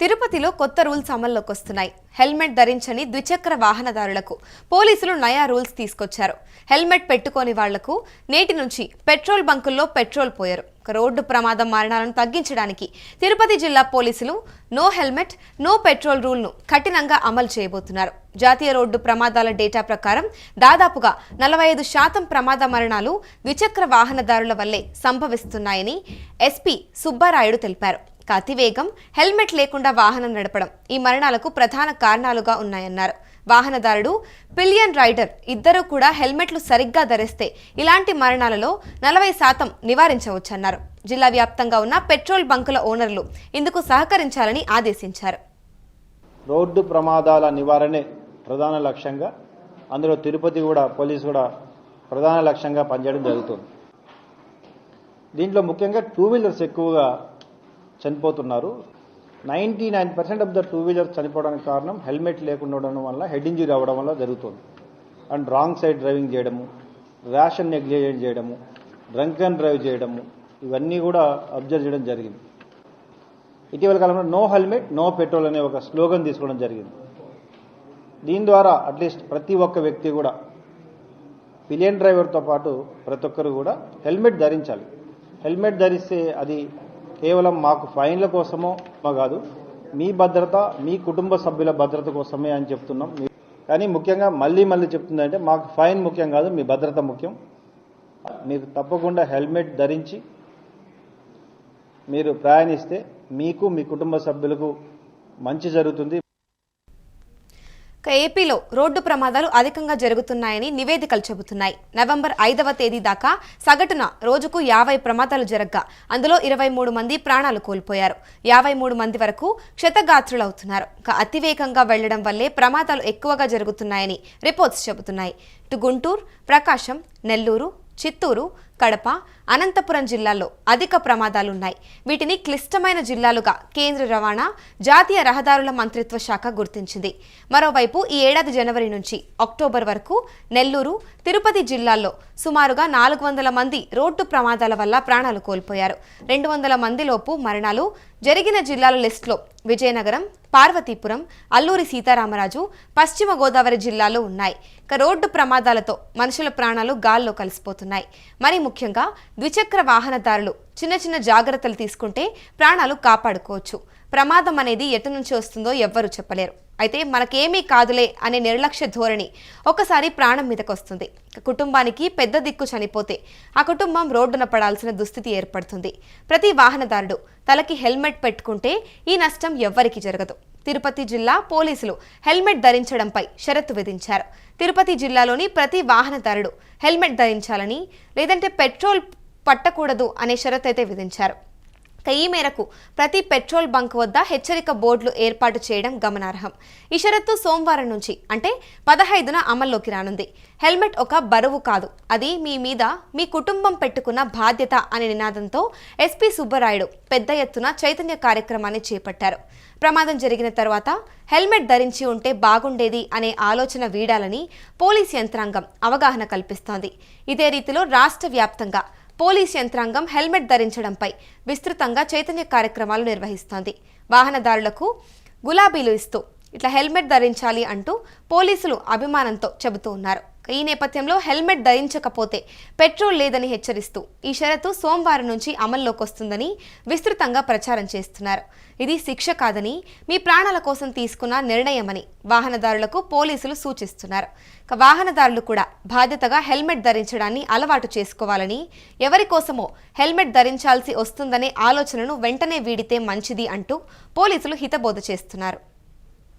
తిరుపతిలో కొత్త రూల్స్ అమల్లోకి వస్తున్నాయి. హెల్మెట్ ధరించని ద్విచక్ర వాహనదారులకు పోలీసులు నయా రూల్స్ తీసుకొచ్చారు. హెల్మెట్ పెట్టుకోని వాళ్లకు నేటి నుంచి పెట్రోల్ బంకుల్లో పెట్రోల్ పోయారు. రోడ్డు ప్రమాదం మరణాలను తగ్గించడానికి తిరుపతి జిల్లా పోలీసులు నో హెల్మెట్ నో పెట్రోల్ రూల్ను కఠినంగా అమలు చేయబోతున్నారు. జాతీయ రోడ్డు ప్రమాదాల డేటా ప్రకారం దాదాపుగా 45% ప్రమాద మరణాలు ద్విచక్ర వాహనదారుల వల్లే సంభవిస్తున్నాయని ఎస్పీ సుబ్బారాయుడు తెలిపారు. అతివేగం, హెల్మెట్ లేకుండా వాహనం నడపడం ఈ మరణాలకు ప్రధాన కారణాలుగా ఉన్నాయన్నారు. వాహనదారుడు, పిలియన్ రైడర్ ఇద్దరూ కూడా హెల్మెట్లు సరిగ్గా ధరిస్తే ఇలాంటి మరణాలలో 40% నివారించవచ్చన్నారు. జిల్లా వ్యాప్తంగా ఉన్న పెట్రోల్ బంకుల ఓనర్లు ఇందుకు సహకరించాలని ఆదేశించారు. రోడ్డు ప్రమాదాల నివారణే ప్రధాన లక్ష్యంగా, అందులో తిరుపతి కూడా పోలీసు కూడా ప్రధాన లక్ష్యంగా పనిచేయడం జరుగుతుంది. దీంట్లో ముఖ్యంగా 2 వీలర్స్ ఎక్కువగా చనిపోతున్నారు. 99% ఆఫ్ ద 2 వీలర్స్ చనిపోవడానికి కారణం హెల్మెట్ లేకుండా ఉండడం వల్ల, హెడ్ ఇంజరీ అవ్వడం వల్ల జరుగుతుంది. అండ్ రాంగ్ సైడ్ డ్రైవింగ్ చేయడము, ర్యాష్ అండ్ నెగ్లిజెంట్ చేయడము, డ్రంక్ అండ్ డ్రైవ్ చేయడము, ఇవన్నీ కూడా అబ్జర్వ్ చేయడం జరిగింది. ఇటీవల కాలంలో నో హెల్మెట్ నో పెట్రోల్ అనే ఒక స్లోగన్ తీసుకోవడం జరిగింది. దీని ద్వారా అట్లీస్ట్ ప్రతి ఒక్క వ్యక్తి కూడా, పిలియన్ డ్రైవర్తో పాటు ప్రతి ఒక్కరు కూడా హెల్మెట్ ధరించాలి. హెల్మెట్ ధరిస్తే అది కేవలం మాకు ఫైన్ల కోసమో కాదు, మీ భద్రత, మీ కుటుంబ సభ్యుల భద్రత కోసమే అని చెప్తున్నాం. కానీ ముఖ్యంగా మళ్ళీ చెప్తుందంటే, మాకు ఫైన్ ముఖ్యం కాదు, మీ భద్రత ముఖ్యం. మీరు తప్పకుండా హెల్మెట్ ధరించి మీరు ప్రయాణిస్తే మీకు, మీ కుటుంబ సభ్యులకు మంచి జరుగుతుంది. ఏపీలో రోడ్డు ప్రమాదాలు అధికంగా జరుగుతున్నాయని నివేదికలు చెబుతున్నాయి. నవంబర్ 5వ తేదీ దాకా సగటున రోజుకు 50 ప్రమాదాలు జరగ్గా అందులో 23 మంది ప్రాణాలు కోల్పోయారు. 53 మంది వరకు క్షతగాత్రులవుతున్నారు. అతివేగంగా వెళ్లడం వల్లే ప్రమాదాలు ఎక్కువగా జరుగుతున్నాయని రిపోర్ట్స్ చెబుతున్నాయి. ఇటు గుంటూరు, ప్రకాశం, నెల్లూరు, చిత్తూరు, కడప, అనంతపురం జిల్లాల్లో అధిక ప్రమాదాలున్నాయి. వీటిని క్లిష్టమైన జిల్లాలుగా కేంద్ర రవాణా, జాతీయ రహదారుల మంత్రిత్వ శాఖ గుర్తించింది. మరోవైపు ఈ ఏడాది జనవరి నుంచి అక్టోబర్ వరకు నెల్లూరు, తిరుపతి జిల్లాల్లో సుమారుగా 400 మంది రోడ్డు ప్రమాదాల వల్ల ప్రాణాలు కోల్పోయారు. 200 మందిలోపు మరణాలు జరిగిన జిల్లాల లిస్టులో విజయనగరం, పార్వతీపురం, అల్లూరి సీతారామరాజు, పశ్చిమ గోదావరి జిల్లాలో ఉన్నాయి. రోడ్డు ప్రమాదాలతో మనుషుల ప్రాణాలు గాల్లో కలిసిపోతున్నాయి. మరి ముఖ్యంగా ద్విచక్ర వాహనదారులు చిన్న జాగ్రత్తలు తీసుకుంటే ప్రాణాలు కాపాడుకోవచ్చు. ప్రమాదం అనేది ఎటు నుంచి వస్తుందో ఎవ్వరూ చెప్పలేరు. అయితే మనకేమీ కాదులే అనే నిర్లక్ష్య ధోరణి ఒకసారి ప్రాణం మీదకొస్తుంది. కుటుంబానికి పెద్ద దిక్కు చనిపోతే ఆ కుటుంబం రోడ్డున పడాల్సిన దుస్థితి ఏర్పడుతుంది. ప్రతి వాహనదారుడు తలకి హెల్మెట్ పెట్టుకుంటే ఈ నష్టం ఎవ్వరికీ జరగదు. తిరుపతి జిల్లా పోలీసులు హెల్మెట్ ధరించడంపై షరతు విధించారు. తిరుపతి జిల్లాలోని ప్రతి వాహనదారుడు హెల్మెట్ ధరించాలని, లేదంటే పెట్రోల్ పట్టకూడదు అనే షరతు అయితే విధించారు. ఈ మేరకు ప్రతి పెట్రోల్ బంక్ వద్ద హెచ్చరిక బోర్డులు ఏర్పాటు చేయడం గమనార్హం. ఈ షరతు సోమవారం నుంచి అంటే 15న అమల్లోకి రానుంది. హెల్మెట్ ఒక బరువు కాదు, అది మీ మీద మీ కుటుంబం పెట్టుకున్న బాధ్యత అనే నినాదంతో ఎస్పీ సుబ్బరాయుడు పెద్ద ఎత్తున చైతన్య కార్యక్రమాన్ని చేపట్టారు. ప్రమాదం జరిగిన తర్వాత హెల్మెట్ ధరించి ఉంటే బాగుండేది అనే ఆలోచన వీడాలని పోలీస్ యంత్రాంగం అవగాహన కల్పిస్తోంది. ఇదే రీతిలో రాష్ట్ర వ్యాప్తంగా పోలీస్ యంత్రాంగం హెల్మెట్ ధరించడంపై విస్తృతంగా చైతన్య కార్యక్రమాలు నిర్వహిస్తోంది. వాహనదారులకు గులాబీలు ఇస్తూ ఇట్లా హెల్మెట్ ధరించాలి అంటూ పోలీసులు అభిమానంతో చెబుతూ ఉన్నారు. ఈ నేపథ్యంలో హెల్మెట్ ధరించకపోతే పెట్రోల్ లేదని హెచ్చరిస్తూ ఈ షరతు సోమవారం నుంచి అమల్లోకి వస్తుందని విస్తృతంగా ప్రచారం చేస్తున్నారు. ఇది శిక్ష కాదని, మీ ప్రాణాల కోసం తీసుకున్న నిర్ణయమని వాహనదారులకు పోలీసులు సూచిస్తున్నారు. వాహనదారులు కూడా బాధ్యతగా హెల్మెట్ ధరించడాన్ని అలవాటు చేసుకోవాలని, ఎవరి కోసమో హెల్మెట్ ధరించాల్సి వస్తుందనే ఆలోచనను వెంటనే వీడితే మంచిది అంటూ పోలీసులు హితబోధ చేస్తున్నారు.